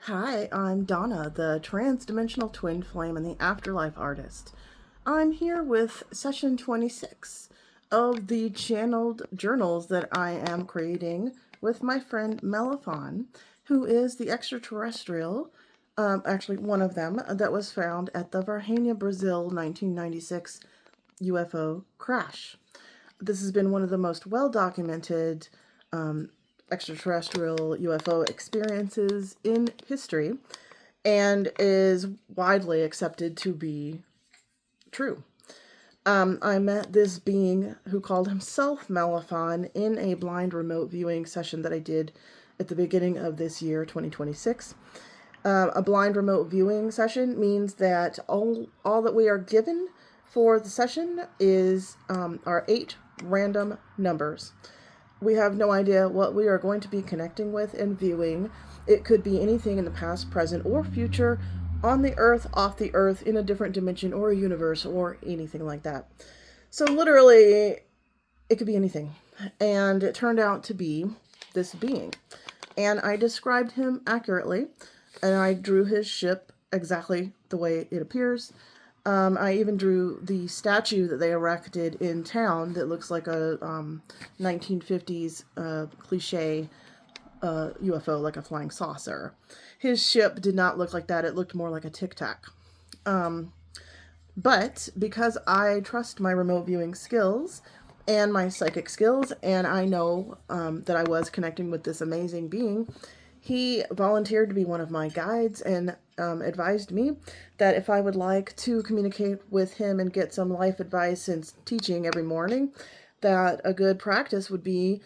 Hi, I'm Donna, the Transdimensional Twin Flame and the Afterlife Artist. I'm here with session 26 of the channeled journals that I am creating with my friend MELAFON, who is the extraterrestrial, actually one of them, that was found at the Varginha, Brazil 1996 UFO crash. This has been one of the most well-documented extraterrestrial UFO experiences in history and is widely accepted to be true. I met this being who called himself MELAFON in a blind remote viewing session that I did at the beginning of this year, 2026. A blind remote viewing session means that all that we are given for the session is our 8 random numbers. We have no idea what we are going to be connecting with and viewing. It could be anything in the past, present, or future, on the earth, off the earth, in a different dimension or a universe, or anything like that. So literally, it could be anything. And it turned out to be this being. And I described him accurately, and I drew his ship exactly the way it appears. I even drew the statue that they erected in town that looks like a 1950s cliche UFO, like a flying saucer. His ship did not look like that. It looked more like a Tic Tac. But because I trust my remote viewing skills and my psychic skills, and I know that I was connecting with this amazing being, he volunteered to be one of my guides and advised me that if I would like to communicate with him and get some life advice and teaching every morning, that a good practice would be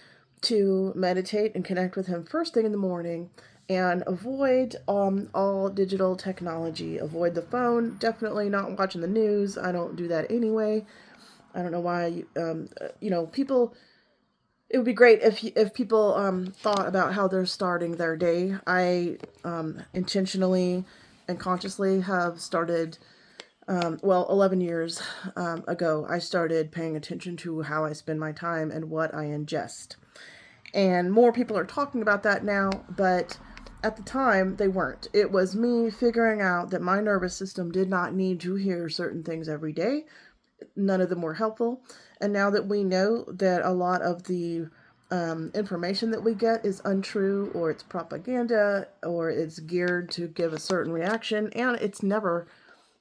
to meditate and connect with him first thing in the morning and avoid all digital technology. Avoid the phone, definitely not watching the news. I don't do that anyway. I don't know why, people... It would be great if people thought about how they're starting their day. I intentionally and consciously have started, 11 years ago, I started paying attention to how I spend my time and what I ingest. And more people are talking about that now, but at the time, they weren't. It was me figuring out that my nervous system did not need to hear certain things every day. None of them were helpful. And now that we know that a lot of the information that we get is untrue, or it's propaganda, or it's geared to give a certain reaction, and it's never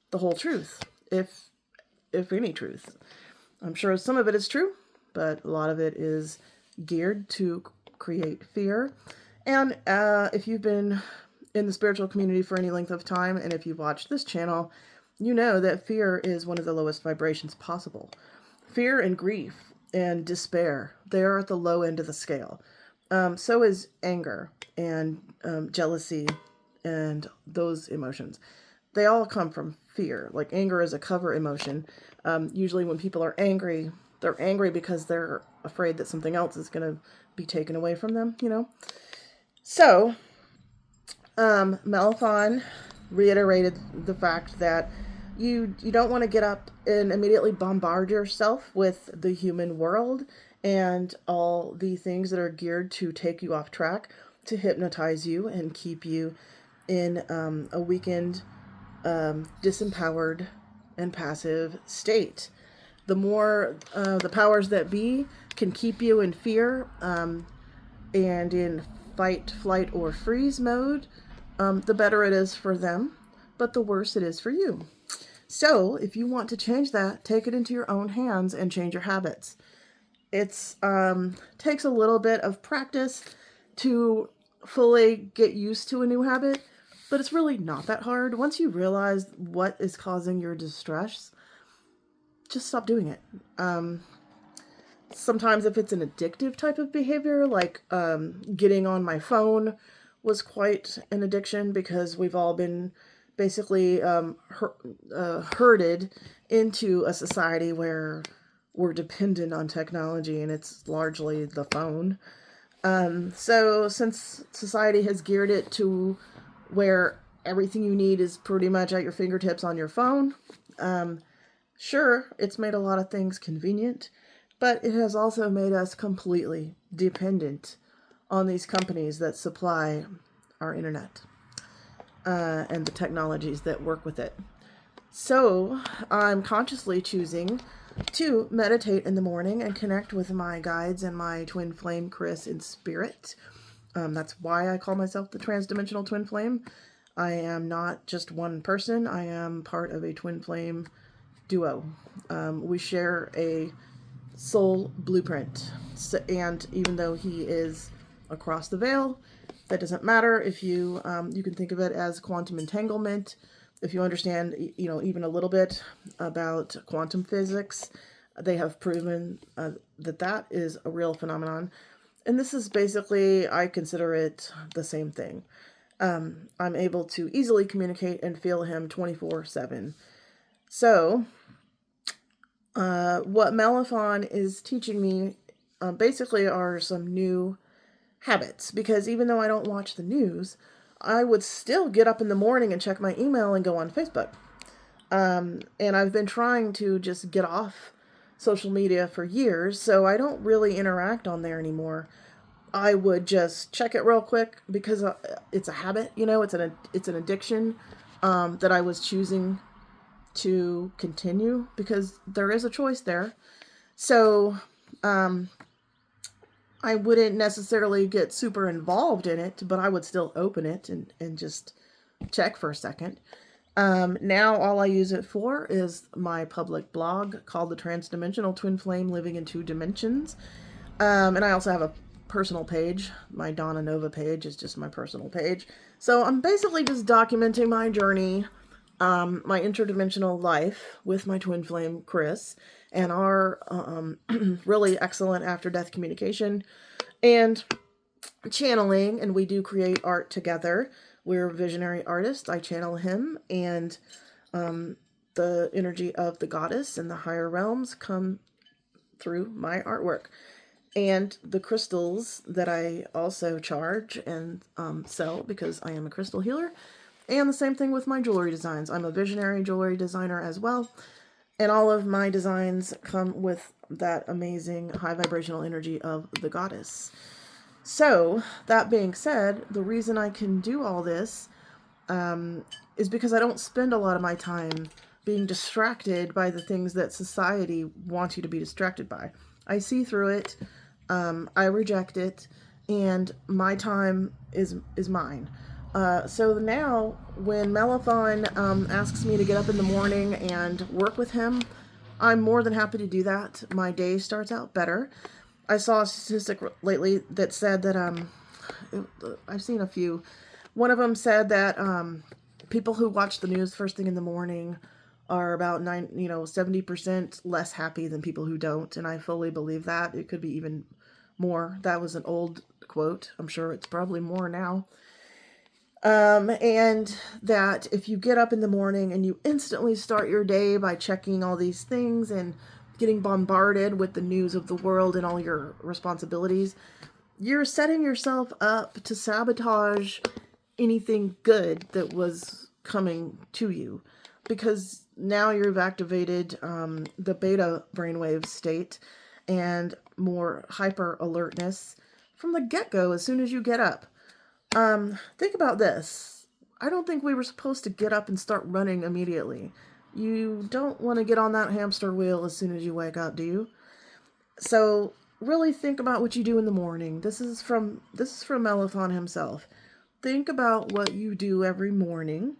the whole truth, if any truth. I'm sure some of it is true, but a lot of it is geared to create fear. And if you've been in the spiritual community for any length of time, and if you've watched this channel, you know that fear is one of the lowest vibrations possible. Fear and grief and despair, they're at the low end of the scale. So is anger and jealousy and those emotions. They all come from fear. Like anger is a cover emotion. Usually when people are angry, they're angry because they're afraid that something else is going to be taken away from them, So, MELAFON reiterated the fact that you don't want to get up and immediately bombard yourself with the human world and all the things that are geared to take you off track, to hypnotize you and keep you in a weakened, disempowered, and passive state. The more the powers that be can keep you in fear and in fight, flight, or freeze mode, the better it is for them, but the worse it is for you. So, if you want to change that, take it into your own hands and change your habits. It's takes a little bit of practice to fully get used to a new habit, but it's really not that hard. Once you realize what is causing your distress, just stop doing it. Sometimes if it's an addictive type of behavior, like getting on my phone was quite an addiction, because we've all been basically herded into a society where we're dependent on technology, and it's largely the phone. So since society has geared it to where everything you need is pretty much at your fingertips on your phone, sure, it's made a lot of things convenient, but it has also made us completely dependent on these companies that supply our internet. and the technologies that work with it. So I'm consciously choosing to meditate in the morning and connect with my guides and my twin flame, Chris, in spirit. That's why I call myself the Transdimensional Twin Flame. I am not just one person. I am part of a twin flame duo. We share a soul blueprint. So, and even though he is across the veil, that doesn't matter. If you you can think of it as quantum entanglement. If you understand, even a little bit about quantum physics, they have proven that is a real phenomenon. And this is basically, I consider it the same thing. I'm able to easily communicate and feel him 24/7. So, what MELAFON is teaching me basically are some new habits. Because even though I don't watch the news, I would still get up in the morning and check my email and go on Facebook. And I've been trying to just get off social media for years, so I don't really interact on there anymore. I would just check it real quick because it's a habit, it's an addiction that I was choosing to continue because there is a choice there. So I wouldn't necessarily get super involved in it, but I would still open it and just check for a second. Now all I use it for is my public blog called the Transdimensional Twin Flame Living in Two Dimensions. And I also have a personal page. My Donna Nova page is just my personal page. So I'm basically just documenting my journey, my interdimensional life with my twin flame, Chris, and our really excellent after death communication and channeling. And we do create art together. We're visionary artists. I channel him, and the energy of the goddess and the higher realms come through my artwork. And the crystals that I also charge and sell because I am a crystal healer. And the same thing with my jewelry designs. I'm a visionary jewelry designer as well. And all of my designs come with that amazing high vibrational energy of the goddess. So, that being said, the reason I can do all this is because I don't spend a lot of my time being distracted by the things that society wants you to be distracted by. I see through it. I reject it, and my time is mine. So now, when MELAFON asks me to get up in the morning and work with him, I'm more than happy to do that. My day starts out better. I saw a statistic lately that said that I've seen a few. One of them said that people who watch the news first thing in the morning are about 70% less happy than people who don't, and I fully believe that. It could be even more. That was an old quote. I'm sure it's probably more now. And that if you get up in the morning and you instantly start your day by checking all these things and getting bombarded with the news of the world and all your responsibilities, you're setting yourself up to sabotage anything good that was coming to you, because now you've activated the beta brainwave state and more hyper alertness from the get-go as soon as you get up. Think about this. I don't think we were supposed to get up and start running immediately. You don't want to get on that hamster wheel as soon as you wake up, do you? So really think about what you do in the morning. This is from MELAFON himself. Think about what you do every morning.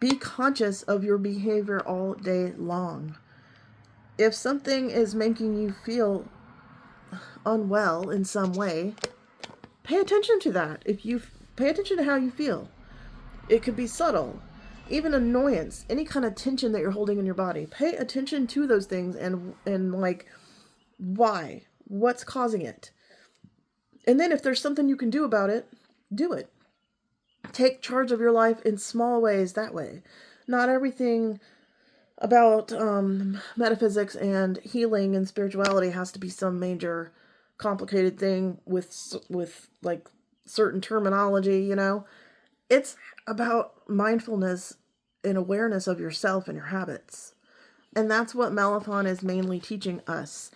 Be conscious of your behavior all day long. If something is making you feel unwell in some way, pay attention to that. If you pay attention to how you feel, it could be subtle, even annoyance, any kind of tension that you're holding in your body. Pay attention to those things and like, why? What's causing it? And then if there's something you can do about it, do it. Take charge of your life in small ways that way. Not everything about metaphysics and healing and spirituality has to be some major complicated thing with like certain terminology, It's about mindfulness and awareness of yourself and your habits. And that's what MELAFON is mainly teaching us.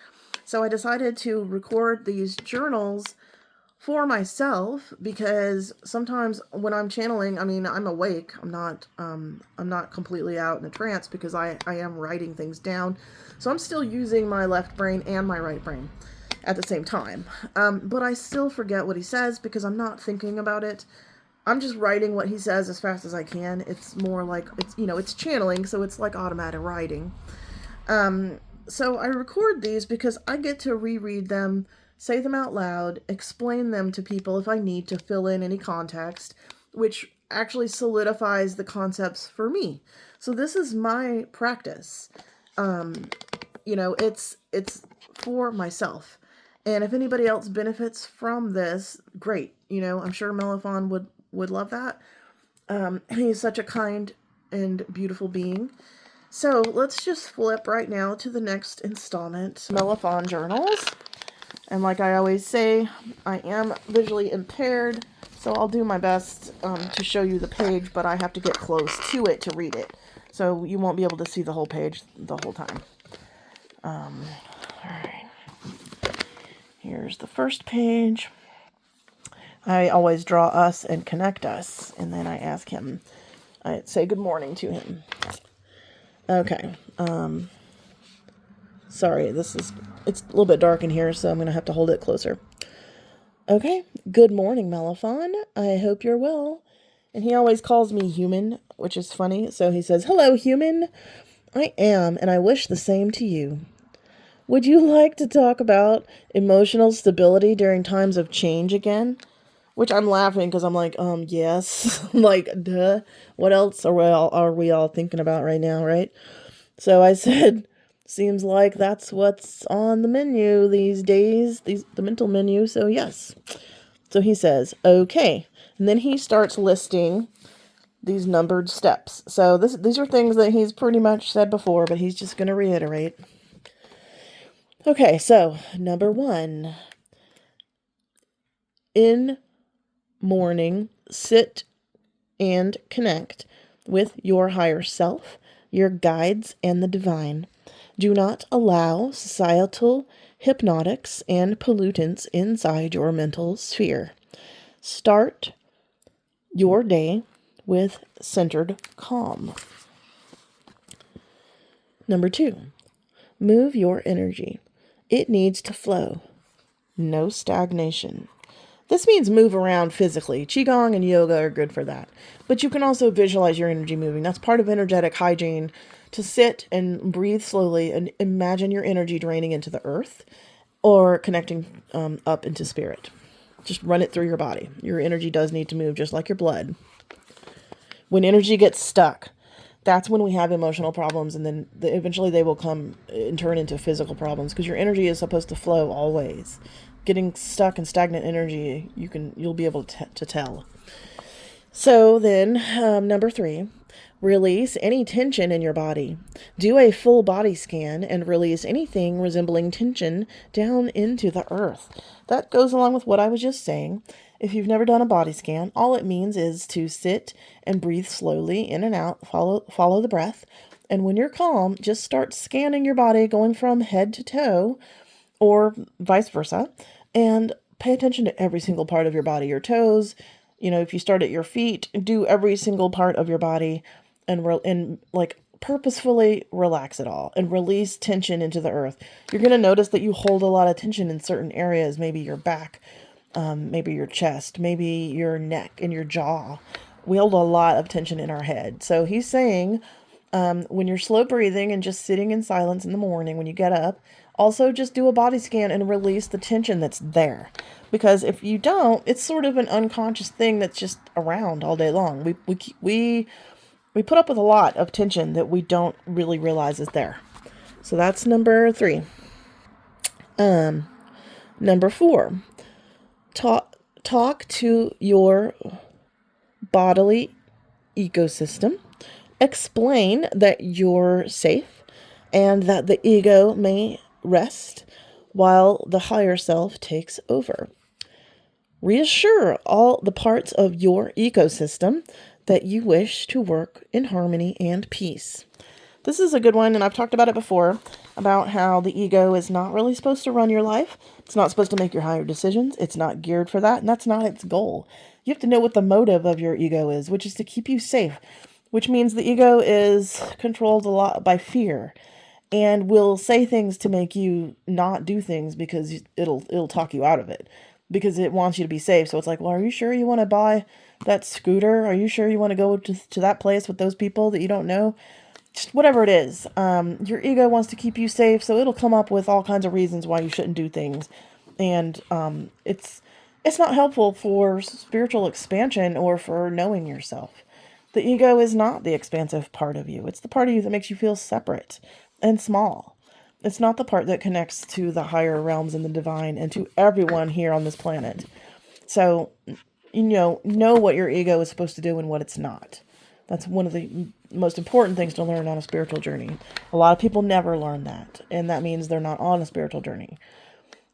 So I decided to record these journals for myself, because sometimes when I'm channeling, I mean, I'm awake. I'm not completely out in a trance, because I am writing things down. So I'm still using my left brain and my right brain at the same time. But I still forget what he says because I'm not thinking about it. I'm just writing what he says as fast as I can. It's more like, it's channeling, so it's like automatic writing. So I record these because I get to reread them, say them out loud, explain them to people if I need to fill in any context, which actually solidifies the concepts for me. So this is my practice. It's for myself. And if anybody else benefits from this, great. I'm sure MELAFON would love that. He's such a kind and beautiful being. So let's just flip right now to the next installment, MELAFON Journals. And like I always say, I am visually impaired, so I'll do my best to show you the page, but I have to get close to it to read it. So you won't be able to see the whole page the whole time. All right. Here's the first page. I always draw us and connect us, and then I ask him, I say good morning to him. Okay. Sorry, it's a little bit dark in here, so I'm going to have to hold it closer. Okay. Good morning, MELAFON. I hope you're well. And he always calls me human, which is funny. So he says, hello, human. I am, and I wish the same to you. Would you like to talk about emotional stability during times of change again? Which I'm laughing because I'm like, yes. Like, duh. What else are we all thinking about right now, right? So I said, seems like that's what's on the menu these days, the mental menu, so yes. So he says, okay. And then he starts listing these numbered steps. So these are things that he's pretty much said before, but he's just going to reiterate. Okay, so number 1. In morning, sit and connect with your higher self, your guides, and the divine. Do not allow societal hypnotics and pollutants inside your mental sphere. Start your day with centered calm. Number 2, move your energy. It needs to flow. No stagnation. This means move around physically. Qigong and yoga are good for that. But you can also visualize your energy moving. That's part of energetic hygiene, to sit and breathe slowly and imagine your energy draining into the earth or connecting up into spirit. Just run it through your body. Your energy does need to move, just like your blood. When energy gets stuck, that's when we have emotional problems, and then eventually they will come and turn into physical problems, because your energy is supposed to flow always. Getting stuck in stagnant energy, you'll be able to tell. So then, number 3, release any tension in your body. Do a full body scan and release anything resembling tension down into the earth. That goes along with what I was just saying. If you've never done a body scan, all it means is to sit and breathe slowly in and out, follow the breath. And when you're calm, just start scanning your body, going from head to toe, or vice versa, and pay attention to every single part of your body. Your toes, if you start at your feet, do every single part of your body, and purposefully relax it all and release tension into the earth. You're going to notice that you hold a lot of tension in certain areas, maybe your back, maybe your chest, maybe your neck and your jaw. We hold a lot of tension in our head. So he's saying, when you're slow breathing and just sitting in silence in the morning, when you get up, also just do a body scan and release the tension that's there. Because if you don't, it's sort of an unconscious thing that's just around all day long. We put up with a lot of tension that we don't really realize is there. So that's number 3. Number 4, talk to your bodily ecosystem. Explain that you're safe and that the ego may rest while the higher self takes over. Reassure all the parts of your ecosystem that you wish to work in harmony and peace. This is a good one, and I've talked about it before, about how the ego is not really supposed to run your life. It's not supposed to make your higher decisions. It's not geared for that, and that's not its goal. You have to know what the motive of your ego is, which is to keep you safe, which means the ego is controlled a lot by fear and will say things to make you not do things because it'll talk you out of it because it wants you to be safe. So it's like, well, are you sure you want to buy that scooter? Are you sure you want to go to that place with those people that you don't know? Just whatever it is. Your ego wants to keep you safe, so it'll come up with all kinds of reasons why you shouldn't do things. And it's not helpful for spiritual expansion or for knowing yourself. The ego is not the expansive part of you. It's the part of you that makes you feel separate and small. It's not the part that connects to the higher realms and the divine and to everyone here on this planet. So, know what your ego is supposed to do and what it's not. That's one of the most important things to learn on a spiritual journey. A lot of people never learn that, and that means they're not on a spiritual journey.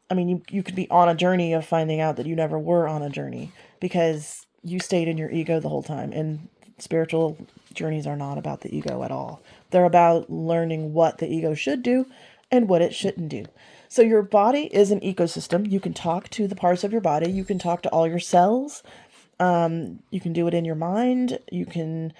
I mean, you could be on a journey of finding out that you never were on a journey because you stayed in your ego the whole time, and spiritual journeys are not about the ego at all. They're about learning what the ego should do and what it shouldn't do. So your body is an ecosystem. You can talk to the parts of your body. You can talk to all your cells. You can do it in your mind. You can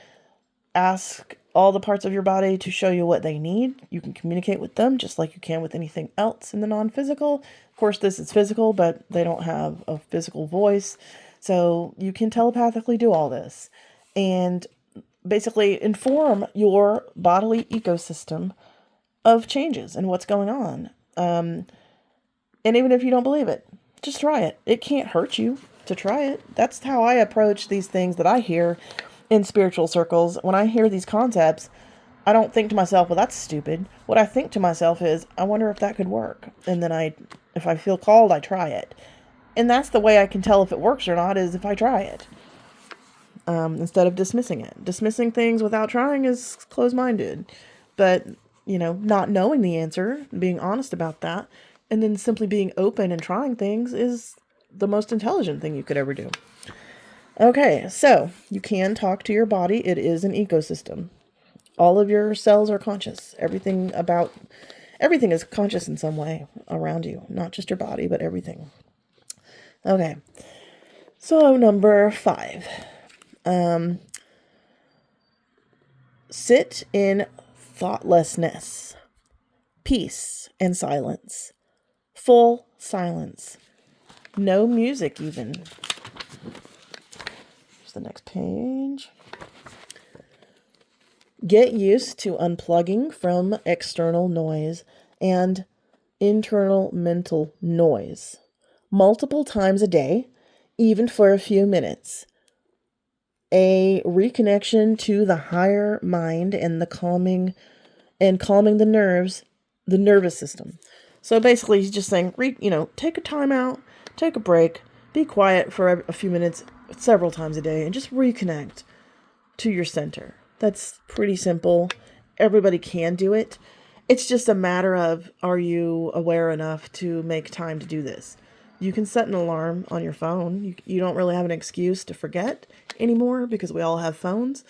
ask all the parts of your body to show you what they need. You can communicate with them just like you can with anything else in the non-physical. Of course, this is physical, but they don't have a physical voice. So you can telepathically do all this and basically inform your bodily ecosystem of changes and what's going on. And even if you don't believe it, just try it. It can't hurt you to try it. That's how I approach these things that I hear in spiritual circles. When I hear these concepts, I don't think to myself, well, that's stupid. What I think to myself is, I wonder if that could work. And then if I feel called, I try it. And that's the way I can tell if it works or not, is if I try it. Instead of dismissing it. Dismissing things without trying is closed-minded. But, not knowing the answer, being honest about that, and then simply being open and trying things is the most intelligent thing you could ever do. Okay, so you can talk to your body. It is an ecosystem. All of your cells are conscious. Everything is conscious in some way around you. Not just your body, but everything. Okay, so number 5. Sit in thoughtlessness, peace and silence, full silence, no music even. Here's the next page. Get used to unplugging from external noise and internal mental noise multiple times a day, even for a few minutes. A reconnection to the higher mind and calming the nerves, the nervous system. So basically he's just saying, take a time out, take a break, be quiet for a few minutes, several times a day, and just reconnect to your center. That's pretty simple. Everybody can do it. It's just a matter of, are you aware enough to make time to do this? You can set an alarm on your phone. You don't really have an excuse to forget anymore because we all have phones.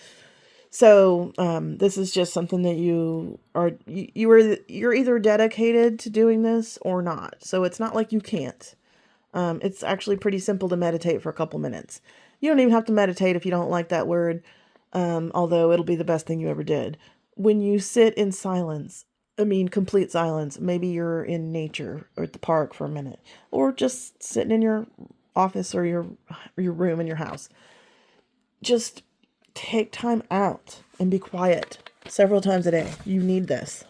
So this is just something that you're either dedicated to doing this or not. So it's not like you can't. It's actually pretty simple to meditate for a couple minutes. You don't even have to meditate if you don't like that word, although it'll be the best thing you ever did. When you sit in silence, complete silence. Maybe you're in nature or at the park for a minute, or just sitting in your office or your room in your house. Just take time out and be quiet several times a day. You need this.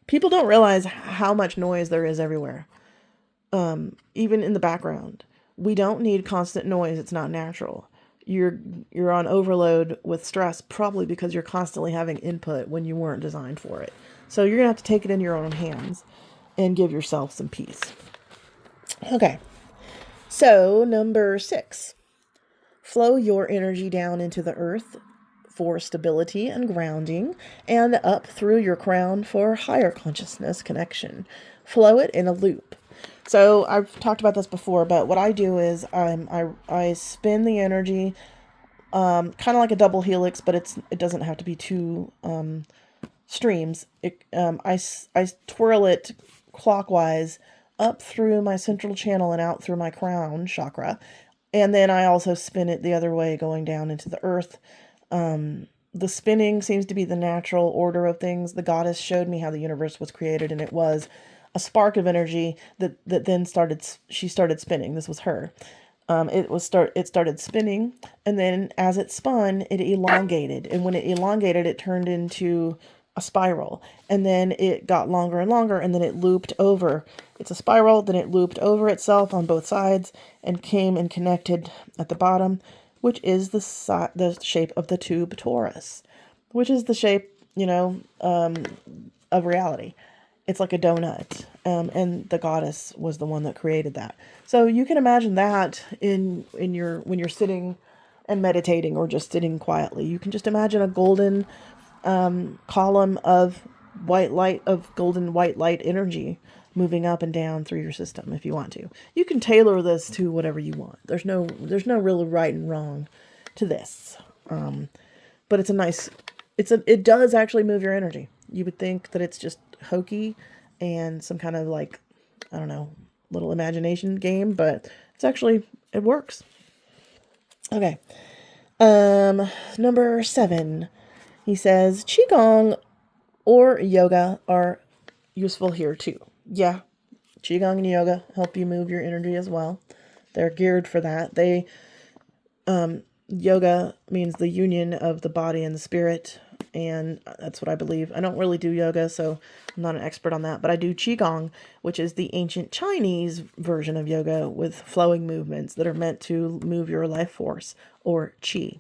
People don't realize how much noise there is everywhere. Even in the background. We don't need constant noise. It's not natural. You're on overload with stress, probably because you're constantly having input when you weren't designed for it. So you're going to have to take it in your own hands and give yourself some peace. Okay. So number 6, flow your energy down into the earth for stability and grounding, and up through your crown for higher consciousness connection. Flow it in a loop. So I've talked about this before, but what I do is I spin the energy, kind of like a double helix, but it doesn't have to be too streams. I twirl it clockwise up through my central channel and out through my crown chakra. And then I also spin it the other way, going down into the earth. The spinning seems to be the natural order of things. The goddess showed me how the universe was created, and it was a spark of energy that then she started spinning. This was her. It started spinning, and then as it spun, it elongated. And when it elongated, it turned into a spiral. And then it got longer and longer, and then it looped over. It's a spiral, then it looped over itself on both sides and came and connected at the bottom, which is the shape of the tube torus, which is the shape, of reality. It's like a donut, and the goddess was the one that created that. So you can imagine that when you're sitting and meditating or just sitting quietly. You can just imagine a golden column of golden white light energy moving up and down through your system if you want to. You can tailor this to whatever you want. There's no really right and wrong to this. But it does actually move your energy. You would think that it's just hokey and some kind of little imagination game, but it works. Okay. Number 7. He says, Qigong or yoga are useful here too. Yeah, Qigong and yoga help you move your energy as well. They're geared for that. Yoga means the union of the body and the spirit, and that's what I believe. I don't really do yoga, so I'm not an expert on that, but I do Qigong, which is the ancient Chinese version of yoga with flowing movements that are meant to move your life force, or Qi.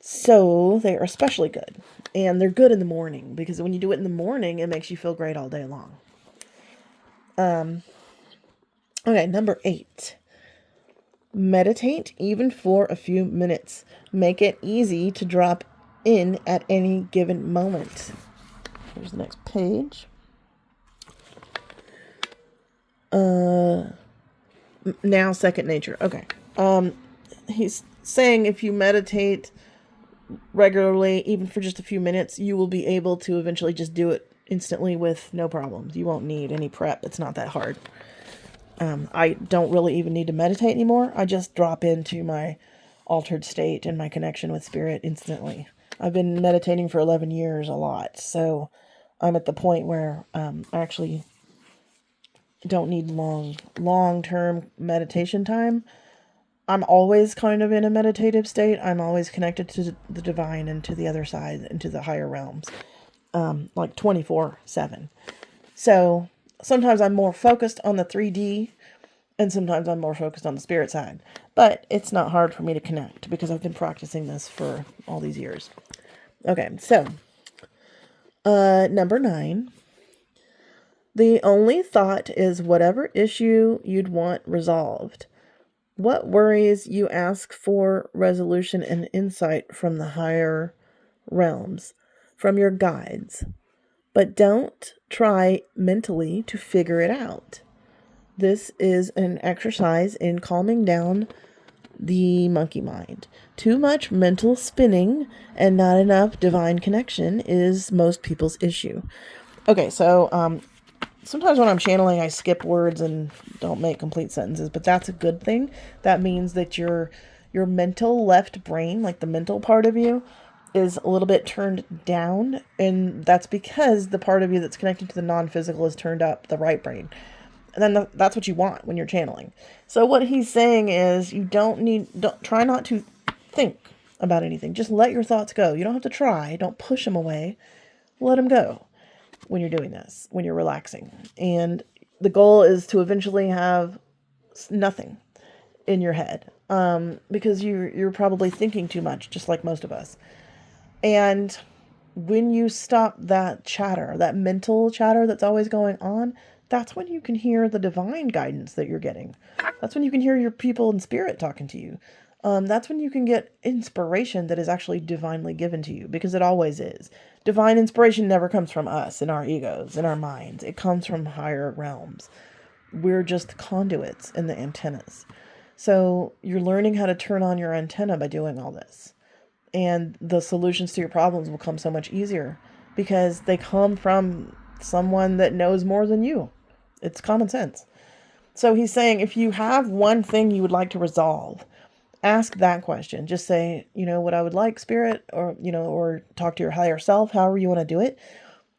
So they are especially good, and they're good in the morning, because when you do it in the morning, it makes you feel great all day long. Okay, number 8. Meditate even for a few minutes. Make it easy to drop in at any given moment. Here's the next page. Now second nature. Okay. He's saying if you meditate regularly, even for just a few minutes, you will be able to eventually just do it instantly with no problems. You won't need any prep. It's not that hard. I don't really even need to meditate anymore. I just drop into my altered state and my connection with spirit instantly. I've been meditating for 11 years a lot, so I'm at the point where I actually don't need long-term meditation time. I'm always kind of in a meditative state. I'm always connected to the divine and to the other side and to the higher realms, like 24/7. So sometimes I'm more focused on the 3D, and sometimes I'm more focused on the spirit side. But it's not hard for me to connect because I've been practicing this for all these years. Okay, so number 9. The only thought is whatever issue you'd want resolved. What worries you ask for resolution and insight from the higher realms, from your guides. But don't try mentally to figure it out. This is an exercise in calming down the monkey mind. Too much mental spinning and not enough divine connection is most people's issue. Okay, so sometimes when I'm channeling, I skip words and don't make complete sentences, but that's a good thing. That means that your mental left brain, like the mental part of you, is a little bit turned down, and that's because the part of you that's connected to the non-physical is turned up, the right brain. And then that's what you want when you're channeling. So what he's saying is you don't try not to think about anything. Just let your thoughts go. You don't have to try. Don't push them away. Let them go when you're doing this, when you're relaxing. And the goal is to eventually have nothing in your head, because you're probably thinking too much, just like most of us. And when you stop that chatter, that mental chatter that's always going on, that's when you can hear the divine guidance that you're getting. That's when you can hear your people in spirit talking to you. That's when you can get inspiration that is actually divinely given to you, because it always is. Divine inspiration never comes from us in our egos, in our minds. It comes from higher realms. We're just conduits and the antennas. So you're learning how to turn on your antenna by doing all this. And the solutions to your problems will come so much easier because they come from someone that knows more than you. It's common sense. So he's saying, if you have one thing you would like to resolve, ask that question. Just say, what I would like, Spirit, or, or talk to your higher self, however you want to do it.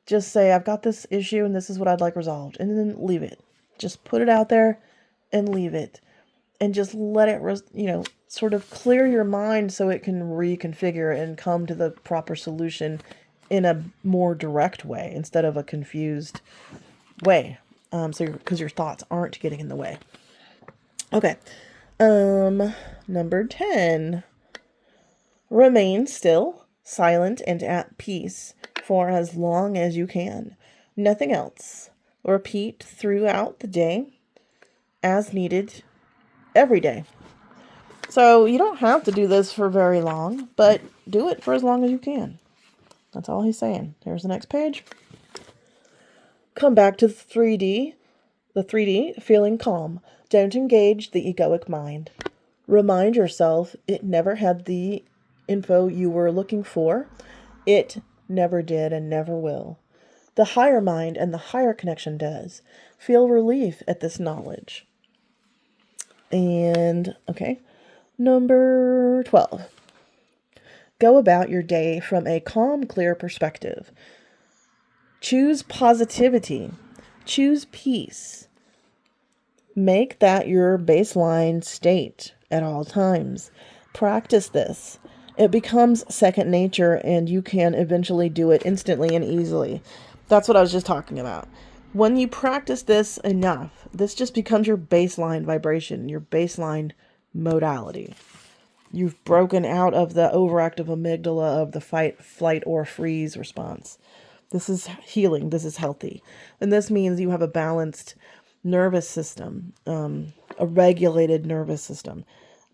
Just say, I've got this issue and this is what I'd like resolved. And then leave it. Just put it out there and leave it. And just let it, sort of clear your mind so it can reconfigure and come to the proper solution in a more direct way instead of a confused way. Because your thoughts aren't getting in the way. Okay. Number 10. Remain still, silent, and at peace for as long as you can. Nothing else. Repeat throughout the day as needed every day. So you don't have to do this for very long, but do it for as long as you can. That's all he's saying. Here's the next page. Come back to the 3D, feeling calm. Don't engage the egoic mind. Remind yourself it never had the info you were looking for. It never did and never will. The higher mind and the higher connection does. Feel relief at this knowledge. And, okay, number 12. Go about your day from a calm, clear perspective. Choose positivity. Choose peace. Make that your baseline state at all times. Practice this. It becomes second nature and you can eventually do it instantly and easily. That's what I was just talking about. When you practice this enough, this just becomes your baseline vibration, your baseline modality. You've broken out of the overactive amygdala of the fight, flight, or freeze response. This is healing. This is healthy. And this means you have a balanced nervous system, a regulated nervous system.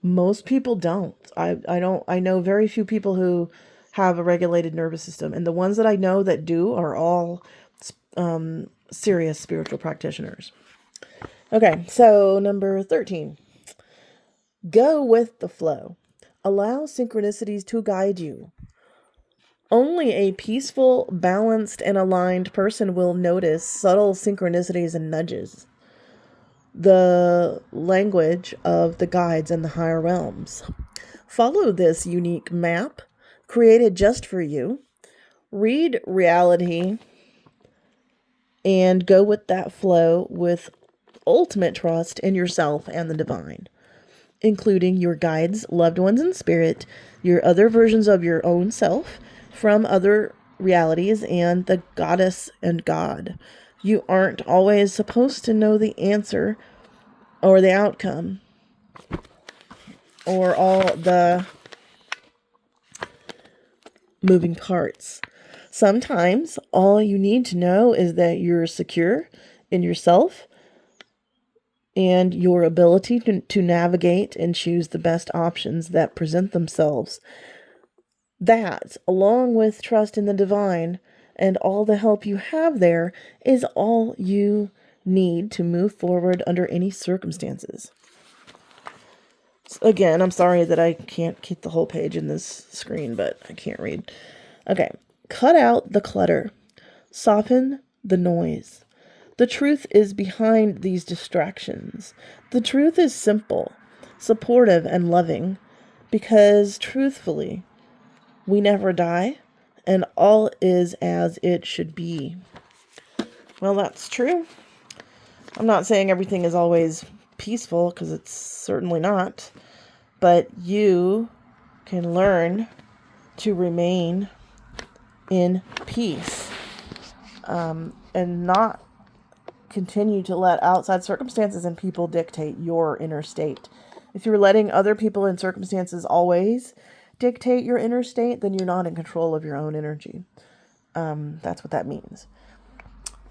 Most people don't. I know very few people who have a regulated nervous system. And the ones that I know that do are all serious spiritual practitioners. Okay, so number 13. Go with the flow. Allow synchronicities to guide you. Only a peaceful, balanced, and aligned person will notice subtle synchronicities and nudges. The language of the guides and the higher realms. Follow this unique map created just for you. Read reality and go with that flow with ultimate trust in yourself and the divine, including your guides, loved ones in spirit, your other versions of your own self from other realities, and the goddess and God. You aren't always supposed to know the answer or the outcome or all the moving parts. Sometimes all you need to know is that you're secure in yourself and your ability to navigate and choose the best options that present themselves. That, along with trust in the divine and all the help you have there, is all you need to move forward under any circumstances. Again, I'm sorry that I can't keep the whole page in this screen, but I can't read. Okay. Cut out the clutter. Soften the noise. The truth is behind these distractions. The truth is simple, supportive, and loving, because truthfully, we never die, and all is as it should be. Well, that's true. I'm not saying everything is always peaceful, because it's certainly not. But you can learn to remain in peace and not continue to let outside circumstances and people dictate your inner state. If you're letting other people and circumstances always dictate your inner state, then you're not in control of your own energy. That's what that means.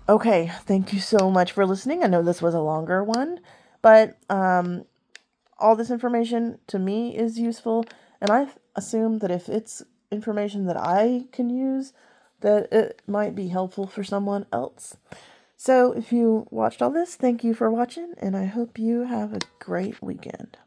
Okay, thank you so much for listening. I know this was a longer one, but all this information to me is useful, and I assume that if it's information that I can use, that it might be helpful for someone else. So if you watched all this, thank you for watching, and I hope you have a great weekend.